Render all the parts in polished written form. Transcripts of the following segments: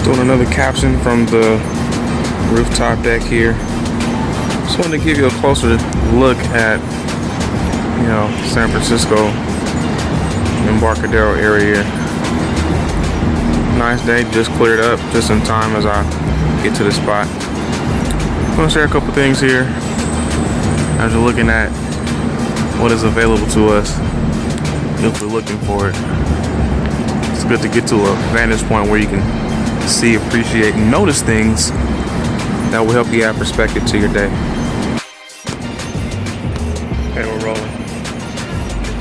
Doing another caption from the rooftop deck here. Just wanted to give you a closer look at, San Francisco, Embarcadero area. Nice day, just cleared up just in time as I get to the spot. I'm gonna share a couple things here as you're looking at what is available to us if we're looking for it. It's good to get to a vantage point where you can see, appreciate, and notice things that will help you add perspective to your day. Okay, we're rolling.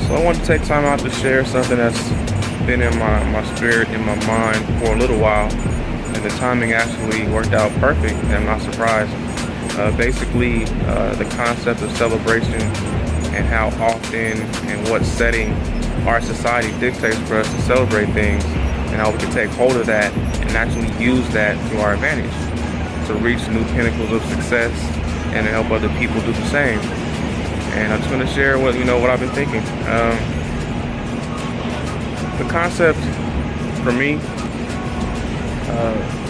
So I want to take time out to share something that's been in my spirit, in my mind for a little while, and the timing actually worked out perfect, and I'm not surprised. Basically, the concept of celebration and how often and what setting our society dictates for us to celebrate things, and how we can take hold of that and actually use that to our advantage to reach new pinnacles of success and to help other people do the same. And I'm just going to share what I've been thinking. The concept for me,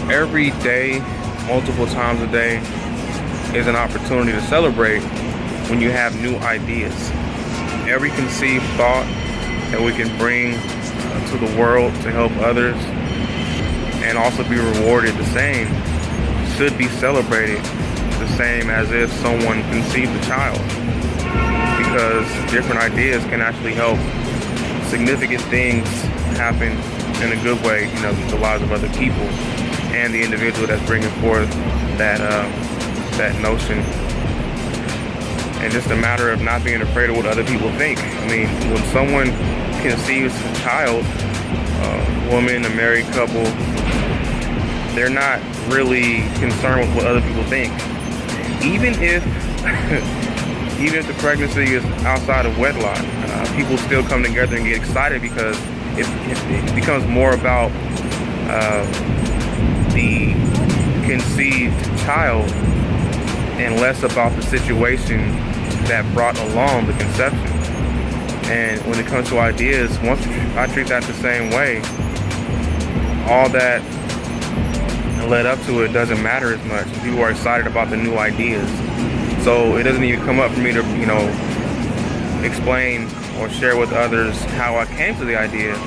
every day, multiple times a day, is an opportunity to celebrate when you have new ideas. Every conceived thought that we can bring to the world to help others and also be rewarded the same should be celebrated the same as if someone conceived a child, because different ideas can actually help significant things happen in a good way, the lives of other people and the individual that's bringing forth that notion. And just a matter of not being afraid of what other people think. I mean, when someone conceives a child, a woman, a married couple, they're not really concerned with what other people think. Even if the pregnancy is outside of wedlock, people still come together and get excited because it becomes more about the conceived child and less about the situation that brought along the conception. And when it comes to ideas, once I treat that the same way, all that led up to it doesn't matter as much. People are excited about the new ideas. So it doesn't even come up for me to, explain or share with others how I came to the idea.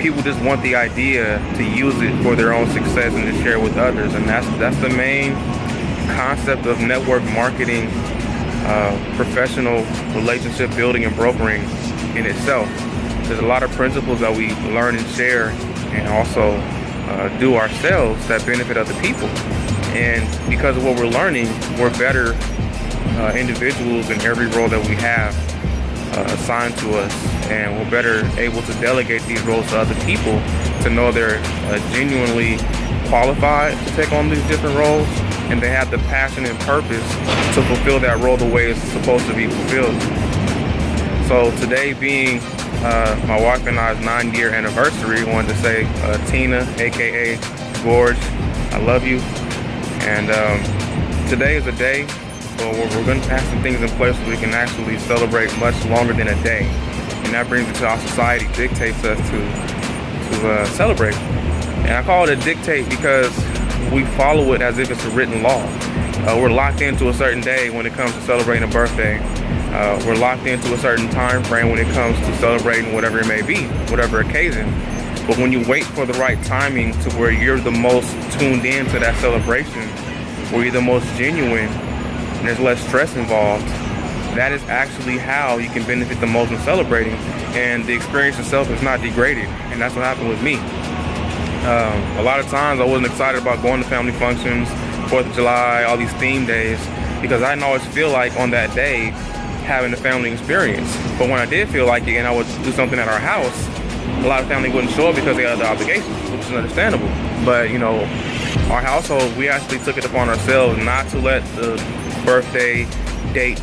People just want the idea to use it for their own success and to share with others. And that's the main concept of network marketing, professional relationship building and brokering in itself. There's a lot of principles that we learn and share and also do ourselves that benefit other people. And because of what we're learning, we're better individuals in every role that we have assigned to us, and we're better able to delegate these roles to other people to know they're genuinely qualified to take on these different roles, and they have the passion and purpose to fulfill that role the way it's supposed to be fulfilled. So today being my wife and I's 9-year anniversary, I wanted to say Tina, aka Gorge, I love you. And today is a day where we're going to have some things in place so we can actually celebrate much longer than a day. And that brings it to our society dictates us to celebrate. And I call it a dictate because we follow it as if it's a written law. We're locked into a certain day when it comes to celebrating a birthday. We're locked into a certain time frame when it comes to celebrating whatever it may be, whatever occasion. But when you wait for the right timing to where you're the most tuned in to that celebration, where you're the most genuine and there's less stress involved, that is actually how you can benefit the most in celebrating. And the experience itself is not degraded. And that's what happened with me. A lot of times I wasn't excited about going to family functions, 4th of July, all these theme days, because I didn't always feel like on that day having a family experience. But when I did feel like it and I would do something at our house, a lot of family wouldn't show up because they had other obligations, which is understandable. But our household, we actually took it upon ourselves not to let the birthday date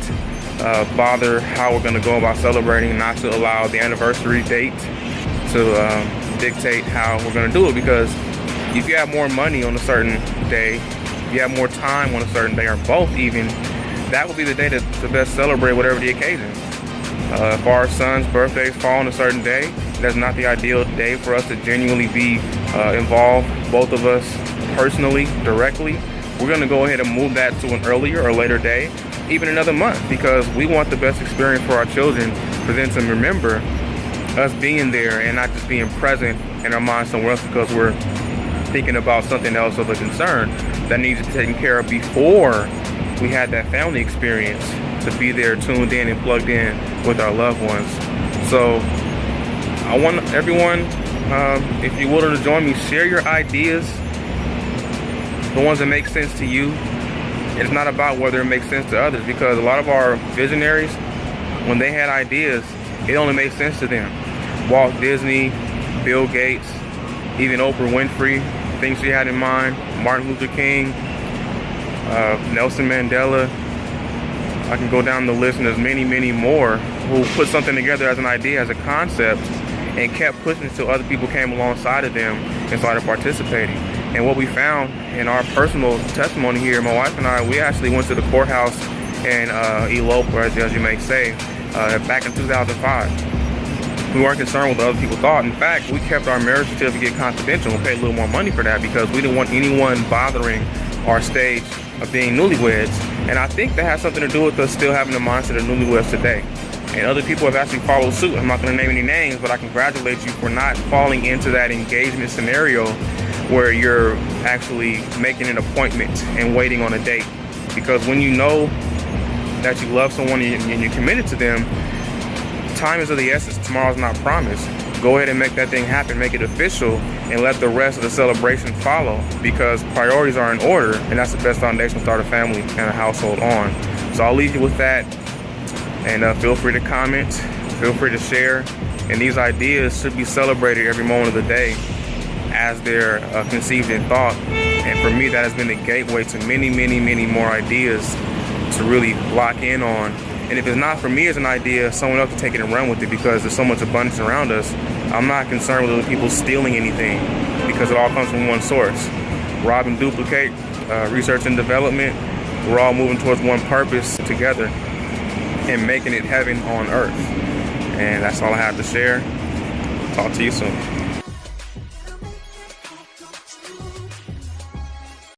bother how we're going to go about celebrating, not to allow the anniversary date to dictate how we're going to do it. Because if you have more money on a certain day, if you have more time on a certain day, or both even, that will be the day to best celebrate whatever the occasion. If our son's birthdays fall on a certain day, that's not the ideal day for us to genuinely be involved, both of us, personally, directly, we're going to go ahead and move that to an earlier or later day, even another month, because we want the best experience for our children, for them to remember us being there and not just being present in our minds somewhere else because we're thinking about something else of a concern that needs to be taken care of before we had that family experience, to be there tuned in and plugged in with our loved ones. So I want everyone, if you're willing to join me, share your ideas, the ones that make sense to you. It's not about whether it makes sense to others, because a lot of our visionaries, when they had ideas, it only made sense to them. Walt Disney, Bill Gates, even Oprah Winfrey, things she had in mind, Martin Luther King, Nelson Mandela. I can go down the list, and there's many, many more who put something together as an idea, as a concept, and kept pushing until other people came alongside of them and started participating. And what we found in our personal testimony here, my wife and I, we actually went to the courthouse and eloped, as you may say, back in 2005. We weren't concerned with what other people thought. In fact, we kept our marriage certificate confidential and paid a little more money for that because we didn't want anyone bothering our stage of being newlyweds. And I think that has something to do with us still having the mindset of newlyweds today. And other people have actually followed suit. I'm not going to name any names, but I congratulate you for not falling into that engagement scenario where you're actually making an appointment and waiting on a date. Because when you know that you love someone and you're committed to them, time is of the essence. Tomorrow's not promised. Go ahead and make that thing happen, make it official, and let the rest of the celebration follow, because priorities are in order, and that's the best foundation to start a family and a household on. So I'll leave you with that, and feel free to comment, feel free to share, and these ideas should be celebrated every moment of the day as they're conceived in thought. And for me, that has been the gateway to many, many, many more ideas to really lock in on. And if it's not for me as an idea, someone else can take it and run with it, because there's so much abundance around us. I'm not concerned with other people stealing anything, because it all comes from one source. Rob and duplicate, research and development. We're all moving towards one purpose together and making it heaven on earth. And that's all I have to share. Talk to you soon.